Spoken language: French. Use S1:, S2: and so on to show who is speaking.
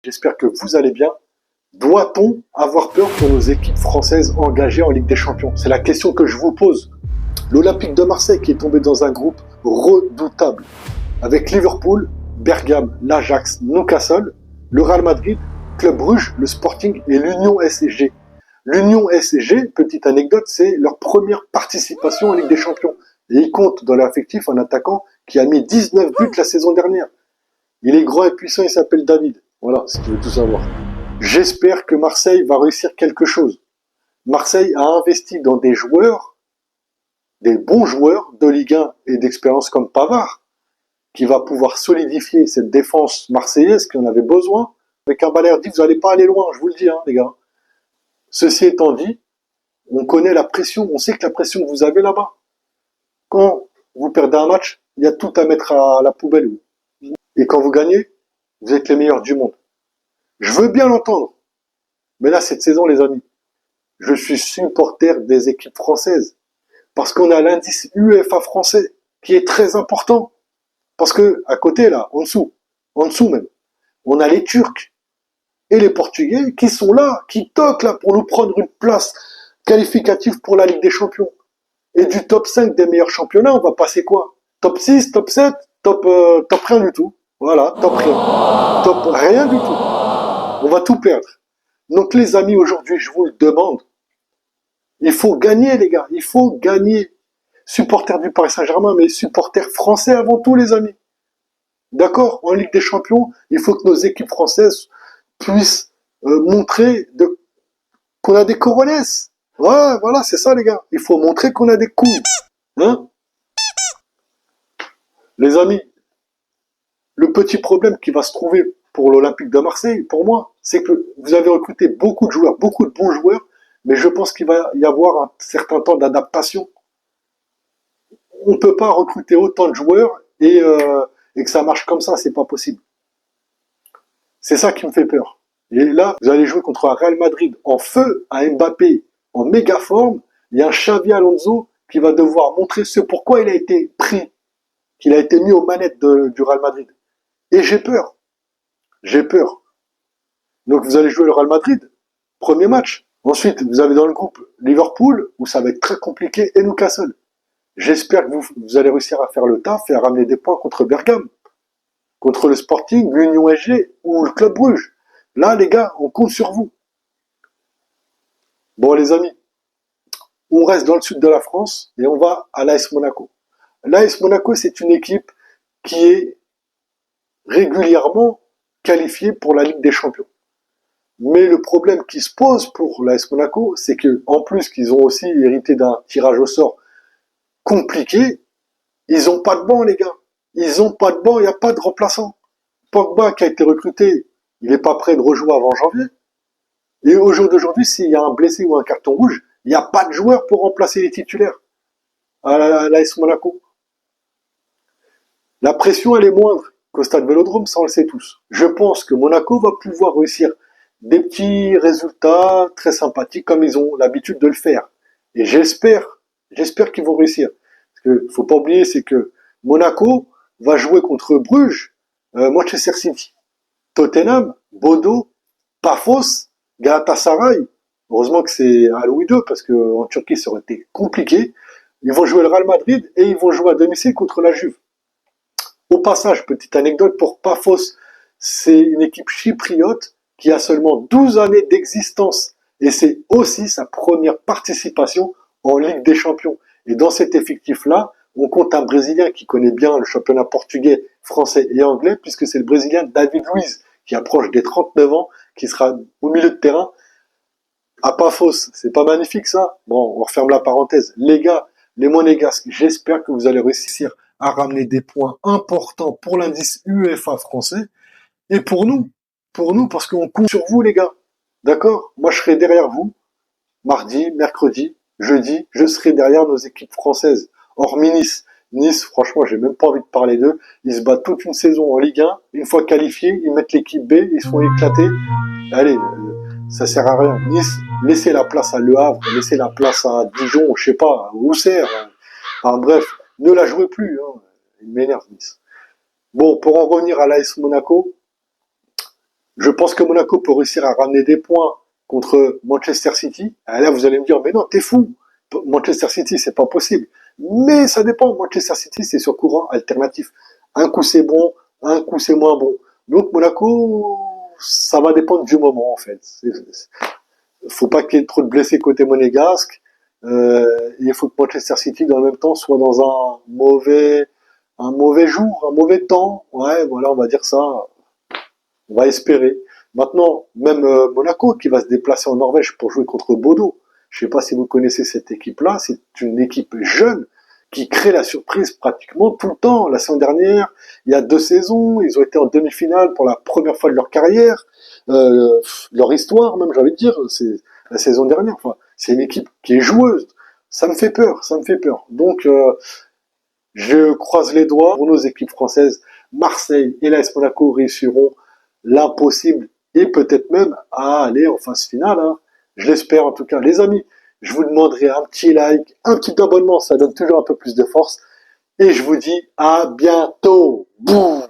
S1: j'espère que vous allez bien. Doit-on avoir peur pour nos équipes françaises engagées en Ligue des Champions? C'est la question que je vous pose. L'Olympique de Marseille qui est tombé dans un groupe redoutable, avec Liverpool, Bergame, l'Ajax, Newcastle, le Real Madrid, Club Brugge, le Sporting et l'Union SG. L'Union SG, petite anecdote, c'est leur première participation en Ligue des Champions. Et ils comptent dans l'effectif un attaquant qui a mis 19 buts la saison dernière. Il est grand et puissant, il s'appelle David. Voilà, si tu veux tout savoir. J'espère que Marseille va réussir quelque chose. Marseille a investi dans des joueurs, des bons joueurs de Ligue 1 et d'expérience comme Pavard, qui va pouvoir solidifier cette défense marseillaise qui en avait besoin. Avec un Balerdi, vous n'allez pas aller loin, je vous le dis, les gars. Ceci étant dit, on connaît la pression, on sait que la pression que vous avez là-bas. Quand vous perdez un match, il y a tout à mettre à la poubelle. Et quand vous gagnez, vous êtes les meilleurs du monde. Je veux bien l'entendre. Mais là, cette saison, les amis, je suis supporter des équipes françaises. Parce qu'on a l'indice UEFA français, qui est très important. Parce que, à côté, là, en dessous même, on a les Turcs et les Portugais qui sont là, qui toquent là pour nous prendre une place qualificative pour la Ligue des Champions. Et du top 5 des meilleurs championnats, on va passer quoi? Top 6, top 7, top rien du tout. Voilà, top rien. Top rien du tout. On va tout perdre. Donc les amis, aujourd'hui, je vous le demande. Il faut gagner, les gars. Il faut gagner. Supporters du Paris Saint-Germain, mais supporters français avant tout, les amis. D'accord? En Ligue des Champions, il faut que nos équipes françaises puissent montrer qu'on a des coronesses. Ouais, voilà, c'est ça, les gars. Il faut montrer qu'on a des couilles. Hein? Les amis, le petit problème qui va se trouver pour l'Olympique de Marseille, pour moi, c'est que vous avez recruté beaucoup de joueurs, beaucoup de bons joueurs, mais je pense qu'il va y avoir un certain temps d'adaptation. On ne peut pas recruter autant de joueurs et que ça marche comme ça, c'est pas possible. C'est ça qui me fait peur. Et là, vous allez jouer contre un Real Madrid en feu, un Mbappé en méga forme. Il y a un Xavi Alonso qui va devoir montrer ce pourquoi il a été pris, qu'il a été mis aux manettes du Real Madrid. Et j'ai peur. J'ai peur. Donc vous allez jouer le Real Madrid, premier match. Ensuite, vous avez dans le groupe Liverpool, où ça va être très compliqué, et Newcastle. J'espère que vous allez réussir à faire le taf et à ramener des points contre Bergame, contre le Sporting, l'Union SG ou le Club Brugge. Là, les gars, on compte sur vous. Bon, les amis, on reste dans le sud de la France et on va à l'AS Monaco. L'AS Monaco, c'est une équipe qui est régulièrement qualifiée pour la Ligue des Champions. Mais le problème qui se pose pour l'AS Monaco, c'est que en plus qu'ils ont aussi hérité d'un tirage au sort compliqué, ils n'ont pas de banc, les gars. Ils n'ont pas de banc, il n'y a pas de remplaçant. Pogba qui a été recruté, il n'est pas prêt de rejouer avant janvier. Et au jour d'aujourd'hui, s'il y a un blessé ou un carton rouge, il n'y a pas de joueur pour remplacer les titulaires à l'AS Monaco. La pression, elle est moindre qu'au stade Vélodrome, ça on le sait tous. Je pense que Monaco va pouvoir réussir des petits résultats très sympathiques comme ils ont l'habitude de le faire. Et j'espère qu'ils vont réussir. Parce que faut pas oublier, c'est que Monaco va jouer contre Bruges, Manchester City, Tottenham, Bodo, Pafos, Galatasaray. Heureusement que c'est à Louis II parce qu'en Turquie ça aurait été compliqué. Ils vont jouer le Real Madrid et ils vont jouer à domicile contre la Juve. Au passage, petite anecdote pour Pafos, c'est une équipe chypriote qui a seulement 12 années d'existence et c'est aussi sa première participation en Ligue des Champions. Et dans cet effectif-là, on compte un Brésilien qui connaît bien le championnat portugais, français et anglais, puisque c'est le Brésilien David Luiz, qui approche des 39 ans, qui sera au milieu de terrain. À Pafos, c'est pas magnifique ça? Bon, on referme la parenthèse. Les gars, les monégasques, j'espère que vous allez réussir à ramener des points importants pour l'indice UEFA français, et pour nous, parce qu'on compte sur vous les gars. D'accord? Moi je serai derrière vous, mardi, mercredi, jeudi, je serai derrière nos équipes françaises. Hormis Nice. Nice, franchement, j'ai même pas envie de parler d'eux. Ils se battent toute une saison en Ligue 1. Une fois qualifiés, ils mettent l'équipe B, ils se font éclater. Allez, ça sert à rien. Nice, laissez la place à Le Havre, laissez la place à Dijon, je sais pas, à Auxerre. Enfin bref, ne la jouez plus. Il m'énerve, Nice. Bon, pour en revenir à l'AS Monaco, Je pense que Monaco peut réussir à ramener des points contre Manchester City. Ah, là, vous allez me dire, mais non, t'es fou. Manchester City, c'est pas possible. Mais ça dépend. Manchester City, c'est sur courant alternatif. Un coup c'est bon, un coup c'est moins bon. Donc Monaco, ça va dépendre du moment en fait. Faut pas qu'il y ait trop de blessés côté monégasque. Il faut que Manchester City, dans le même temps, soit dans un mauvais jour, un mauvais temps. Ouais, voilà, on va dire ça. On va espérer. Maintenant, même Monaco qui va se déplacer en Norvège pour jouer contre Bodo. Je sais pas si vous connaissez cette équipe-là. C'est une équipe jeune qui crée la surprise pratiquement tout le temps. La saison dernière, il y a 2 saisons, ils ont été en demi-finale pour la première fois de leur carrière, leur histoire même, j'ai envie de dire. C'est la saison dernière. Enfin, c'est une équipe qui est joueuse. Ça me fait peur, ça me fait peur. Donc, je croise les doigts pour nos équipes françaises. Marseille et l'AS Monaco réussiront l'impossible et peut-être même à aller en phase finale. Hein. Je l'espère en tout cas. Les amis, je vous demanderai un petit like, un petit abonnement, ça donne toujours un peu plus de force. Et je vous dis à bientôt. Boum.